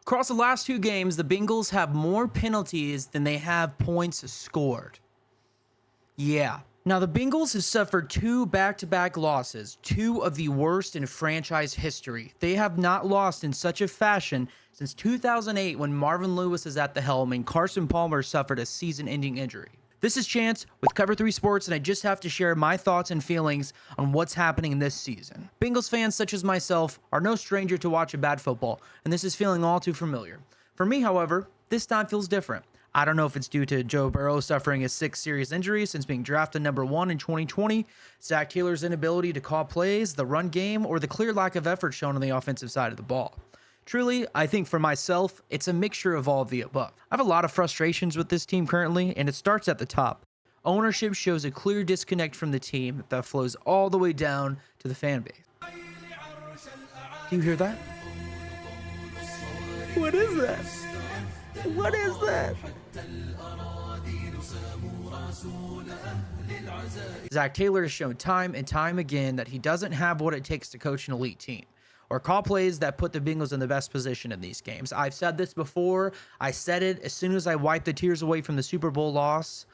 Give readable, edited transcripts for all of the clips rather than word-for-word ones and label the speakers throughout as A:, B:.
A: Across the last 2 games, the Bengals have more penalties than they have points scored. Yeah. Now, the Bengals have suffered 2 back-to-back losses, 2 of the worst in franchise history. They have not lost in such a fashion since 2008 when Marvin Lewis is at the helm and Carson Palmer suffered a season-ending injury. This is Chance with Cover 3 Sports, and I just have to share my thoughts and feelings on what's happening this season. Bengals fans such as myself are no stranger to watching bad football, and this is feeling all too familiar. For me, however, this time feels different. I don't know if it's due to Joe Burrow suffering a 6 serious injuries since being drafted number 1 in 2020, Zach Taylor's inability to call plays, the run game, or the clear lack of effort shown on the offensive side of the ball. Truly, I think for myself, it's a mixture of all of the above. I have a lot of frustrations with this team currently, and it starts at the top. Ownership shows a clear disconnect from the team that flows all the way down to the fan base. Do you hear that? What is that? What is that? Zach Taylor has shown time and time again that he doesn't have what it takes to coach an elite team or call plays that put the Bengals in the best position in these games. I've said this before. I said it as soon as I wiped the tears away from the Super Bowl loss.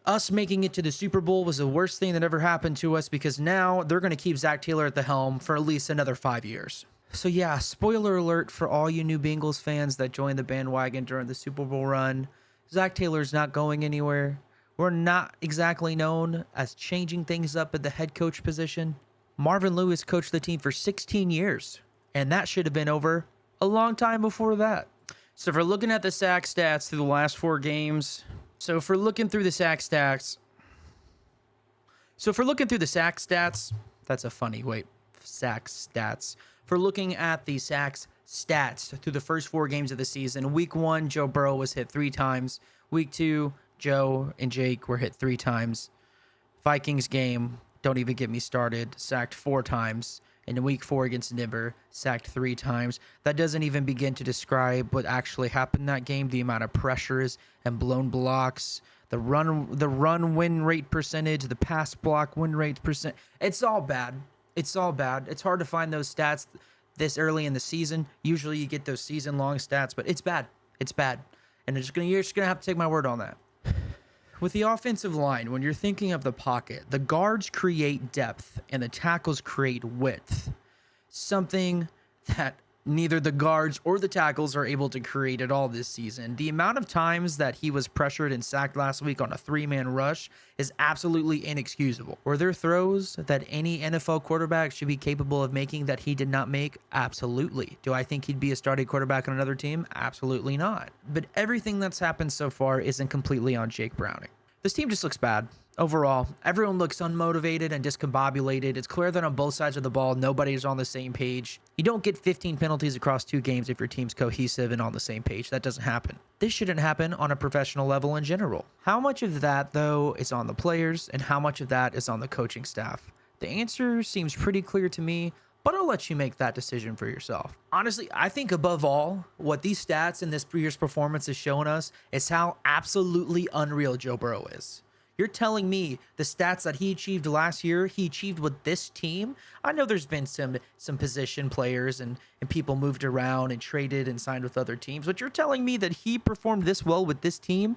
A: Us making it to the Super Bowl was the worst thing that ever happened to us because now they're going to keep Zach Taylor at the helm for at least another 5 years. So yeah, spoiler alert for all you new Bengals fans that joined the bandwagon during the Super Bowl run. Zach Taylor's not going anywhere. We're not exactly known as changing things up at the head coach position. Marvin Lewis coached the team for 16 years, and that should have been over a long time before that. So if we're looking at the sack stats through the last 4 games, that's a funny, sack stats. If we're looking at the sacks stats through the first 4 games of the season, week 1, Joe Burrow was hit 3 times. Week 2, Joe and Jake were hit 3 times. Vikings game, don't even get me started, sacked 4 times. And in week 4 against Denver, sacked 3 times. That doesn't even begin to describe what actually happened in that game, the amount of pressures and blown blocks, the run win rate percentage, the pass block win rate percent. It's all bad. It's all bad. It's hard to find those stats this early in the season. Usually you get those season-long stats, but it's bad. It's bad. And you're just gonna have to take my word on that. With the offensive line, when you're thinking of the pocket, the guards create depth and the tackles create width. Something that neither the guards or the tackles are able to create at all this season. The amount of times that he was pressured and sacked last week on a 3-man rush is absolutely inexcusable. Were there throws that any NFL quarterback should be capable of making that he did not make? Absolutely. Do I think he'd be a starting quarterback on another team? Absolutely not. But everything that's happened so far isn't completely on Jake Browning. This team just looks bad. Overall, everyone looks unmotivated and discombobulated. It's clear that on both sides of the ball, nobody's on the same page. You don't get 15 penalties across 2 games if your team's cohesive and on the same page. That doesn't happen. This shouldn't happen on a professional level in general. How much of that, though, is on the players and how much of that is on the coaching staff? The answer seems pretty clear to me, but I'll let you make that decision for yourself. Honestly, I think above all, what these stats and this year's performance has shown us is how absolutely unreal Joe Burrow is. You're telling me the stats that he achieved last year, he achieved with this team? I know there's been some position players and people moved around and traded and signed with other teams, but you're telling me that he performed this well with this team?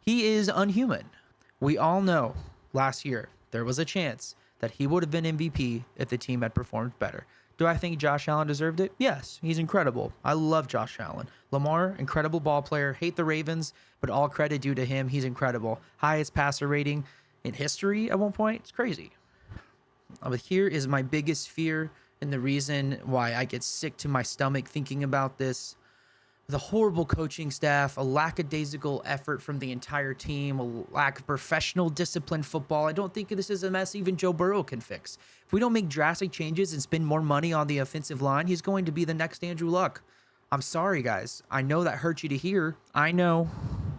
A: He is unhuman. We all know last year there was a chance that he would have been MVP if the team had performed better. Do I think Josh Allen deserved it? Yes, he's incredible. I love Josh Allen. Lamar, incredible ball player. Hate the Ravens, but all credit due to him. He's incredible. Highest passer rating in history at one point. It's crazy. But here is my biggest fear and the reason why I get sick to my stomach thinking about this. The horrible coaching staff, a lackadaisical effort from the entire team, a lack of professional disciplined football. I don't think this is a mess even Joe Burrow can fix. If we don't make drastic changes and spend more money on the offensive line, he's going to be the next Andrew Luck. I'm sorry, guys. I know that hurt you to hear. I know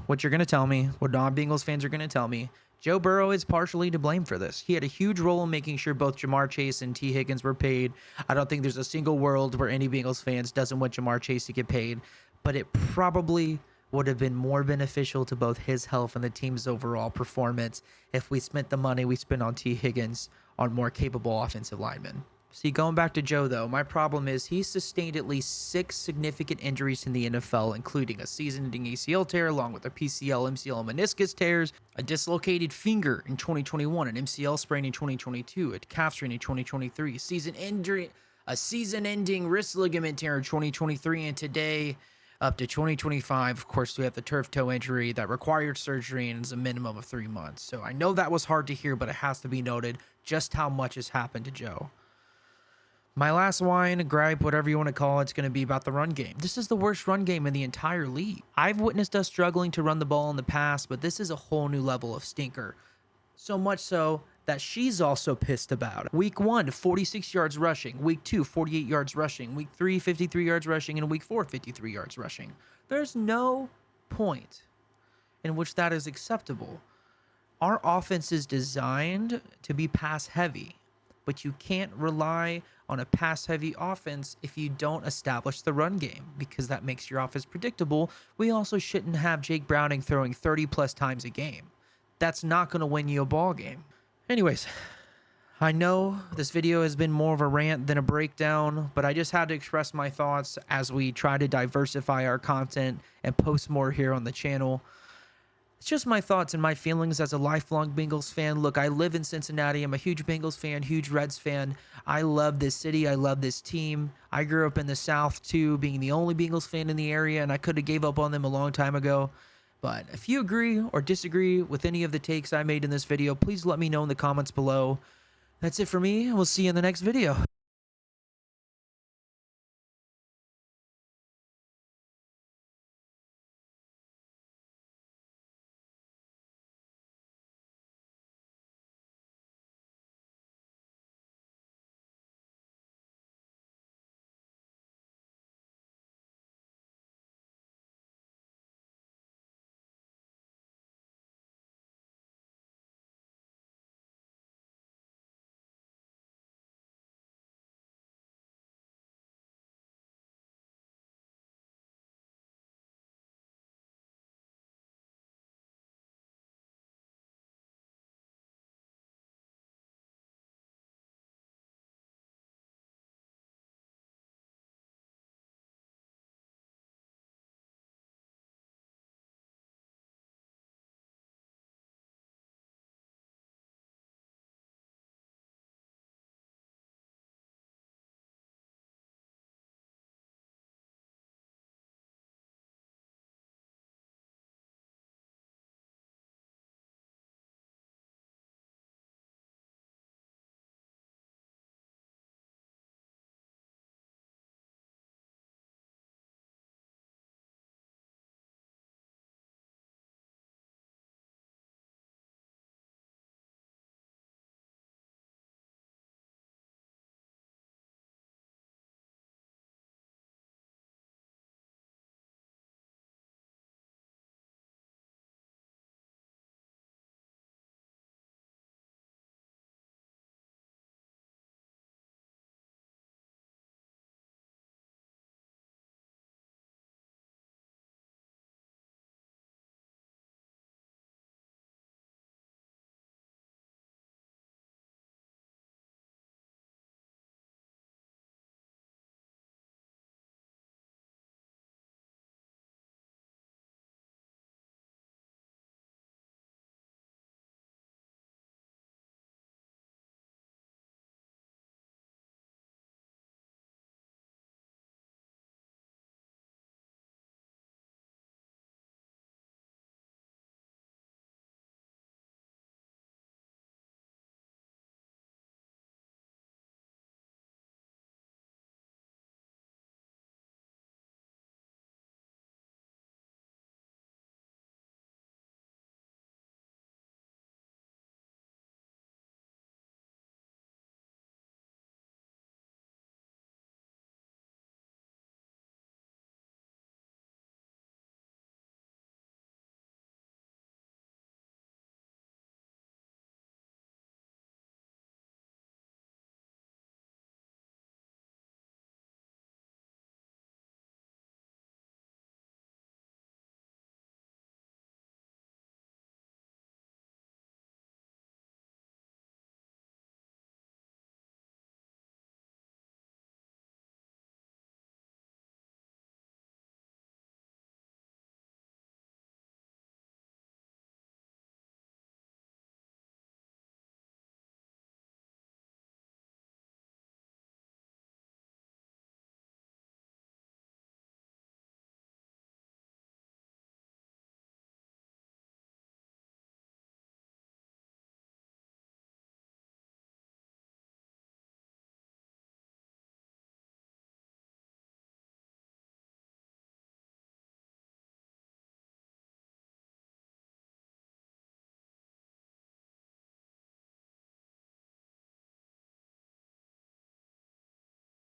A: what you're going to tell me, what non-Bengals fans are going to tell me. Joe Burrow is partially to blame for this. He had a huge role in making sure both Jamar Chase and T. Higgins were paid. I don't think there's a single world where any Bengals fans doesn't want Jamar Chase to get paid, but it probably would have been more beneficial to both his health and the team's overall performance if we spent the money we spent on T. Higgins on more capable offensive linemen. See, going back to Joe, though, my problem is he's sustained at least 6 significant injuries in the NFL, including a season-ending ACL tear, along with a PCL, MCL, and meniscus tears, a dislocated finger in 2021, an MCL sprain in 2022, a calf strain in 2023, a season-ending wrist ligament tear in 2023, and today, up to 2025, of course, we have the turf toe injury that required surgery and is a minimum of 3 months. So I know that was hard to hear, but it has to be noted just how much has happened to Joe. My last whine, gripe, whatever you want to call it, it's going to be about the run game. This is the worst run game in the entire league. I've witnessed us struggling to run the ball in the past, but this is a whole new level of stinker. So much so that she's also pissed about it. Week 1, 46 yards rushing. Week 2, 48 yards rushing. Week 3, 53 yards rushing. And Week 4, 53 yards rushing. There's no point in which that is acceptable. Our offense is designed to be pass heavy, but you can't rely on a pass-heavy offense if you don't establish the run game, because that makes your offense predictable. We also shouldn't have Jake Browning throwing 30-plus times a game. That's not going to win you a ball game. Anyways, I know this video has been more of a rant than a breakdown, but I just had to express my thoughts as we try to diversify our content and post more here on the channel. It's just my thoughts and my feelings as a lifelong Bengals fan. Look, I live in Cincinnati. I'm a huge Bengals fan, huge Reds fan. I love this city. I love this team. I grew up in the South, too, being the only Bengals fan in the area, and I could have gave up on them a long time ago. But if you agree or disagree with any of the takes I made in this video, please let me know in the comments below. That's it for me. We'll see you in the next video.